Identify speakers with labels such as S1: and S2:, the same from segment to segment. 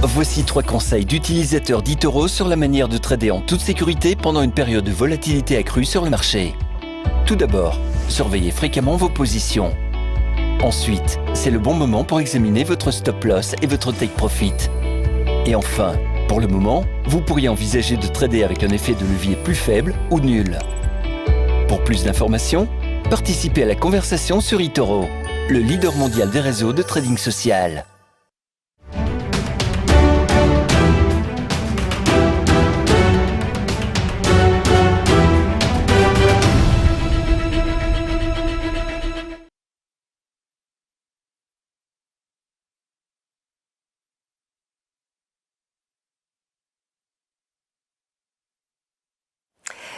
S1: Voici 3 conseils d'utilisateurs d'eToro sur la manière de trader en toute sécurité pendant une période de volatilité accrue sur le marché. Tout d'abord, surveillez fréquemment vos positions. Ensuite, c'est le bon moment pour examiner votre stop loss et votre take profit. Et enfin, pour le moment, vous pourriez envisager de trader avec un effet de levier plus faible ou nul. Pour plus d'informations, participez à la conversation sur eToro, le leader mondial des réseaux de trading social.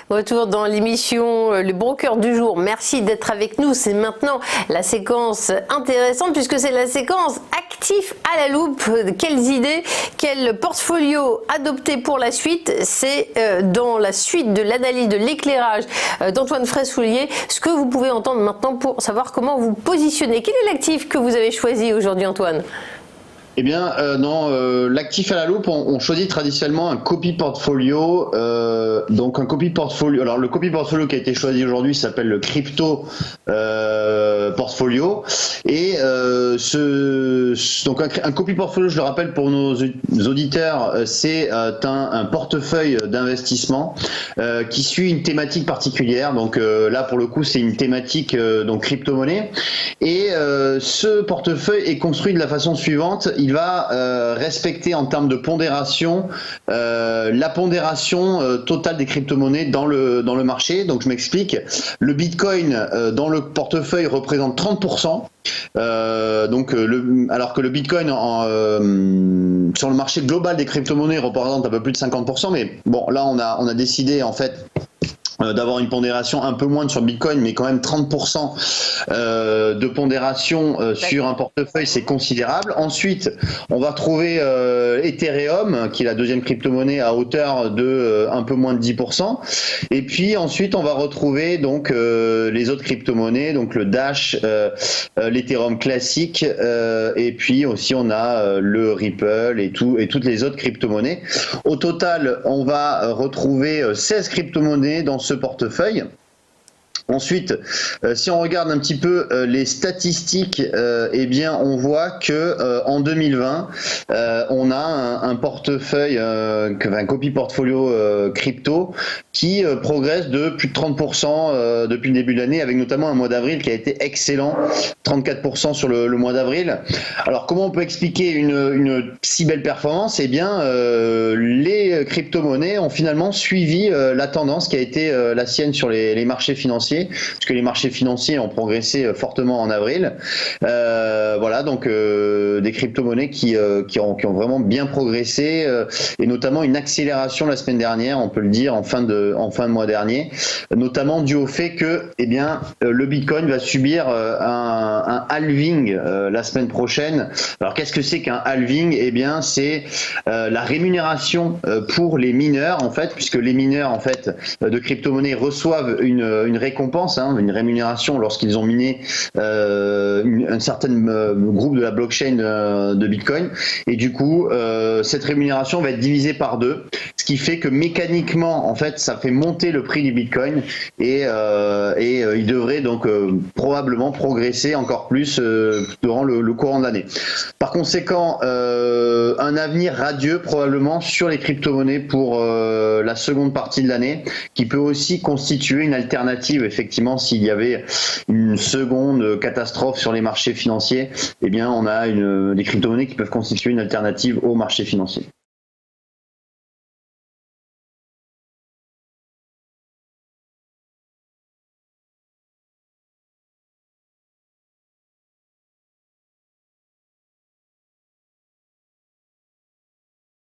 S2: Retour dans l'émission Le Broker du jour. Merci d'être avec nous. C'est maintenant la séquence intéressante puisque c'est la séquence actif à la loupe. Quelles idées, quel portfolio adopter pour la suite? C'est dans la suite de l'analyse de l'éclairage d'Antoine Fraissoulier ce que vous pouvez entendre maintenant pour savoir comment vous positionnez. Quel est l'actif que vous avez choisi aujourd'hui, Antoine?
S3: Eh bien, l'actif à la loupe, on choisit traditionnellement un copy portfolio. Donc un copy portfolio. Alors le copy portfolio qui a été choisi aujourd'hui s'appelle le crypto portfolio. Et donc un copy portfolio, je le rappelle pour nos auditeurs, c'est un portefeuille d'investissement qui suit une thématique particulière. Donc là pour le coup c'est une thématique donc crypto-monnaie. Et ce portefeuille est construit de la façon suivante. Il va respecter en termes de pondération la pondération totale des crypto-monnaies dans le marché. Donc je m'explique. Le Bitcoin dans le portefeuille représente 30%. Alors que le Bitcoin sur le marché global des crypto-monnaies représente un peu plus de 50%. Mais bon, là on a décidé en fait d'avoir une pondération un peu moindre sur Bitcoin, mais quand même 30% de pondération sur un portefeuille, c'est considérable. Ensuite, on va trouver Ethereum, qui est la deuxième crypto-monnaie à hauteur de un peu moins de 10%. Et puis ensuite, on va retrouver donc les autres crypto-monnaies, donc le Dash, l'Ethereum classique, et puis aussi on a le Ripple et toutes les autres crypto-monnaies. Au total, on va retrouver 16 crypto-monnaies dans ce portefeuille. Ensuite, si on regarde un petit peu les statistiques, eh bien, on voit que en 2020, on a un portefeuille, un copy portfolio crypto qui progresse de plus de 30% depuis le début de l'année, avec notamment un mois d'avril qui a été excellent, 34% sur le mois d'avril. Alors, comment on peut expliquer une si belle performance? Eh bien, les crypto-monnaies ont finalement suivi la tendance qui a été la sienne sur les marchés financiers, puisque les marchés financiers ont progressé fortement en avril. Voilà, donc des crypto-monnaies qui ont vraiment bien progressé, et notamment une accélération la semaine dernière, on peut le dire, en fin de mois dernier, notamment dû au fait que le Bitcoin va subir un halving la semaine prochaine. Alors qu'est-ce que c'est qu'un halving? Eh bien c'est la rémunération pour les mineurs en fait, puisque les mineurs en fait de crypto-monnaies reçoivent une récompense, une rémunération lorsqu'ils ont miné un certain groupe de la blockchain de Bitcoin, et du coup cette rémunération va être divisée par 2, ce qui fait que mécaniquement en fait ça fait monter le prix du Bitcoin, et il devrait donc probablement progresser encore plus durant le courant de l'année. Par conséquent, un avenir radieux probablement sur les crypto-monnaies pour la seconde partie de l'année, qui peut aussi constituer une alternative. Effectivement, s'il y avait une seconde catastrophe sur les marchés financiers, eh bien on a des crypto-monnaies qui peuvent constituer une alternative aux marchés financiers.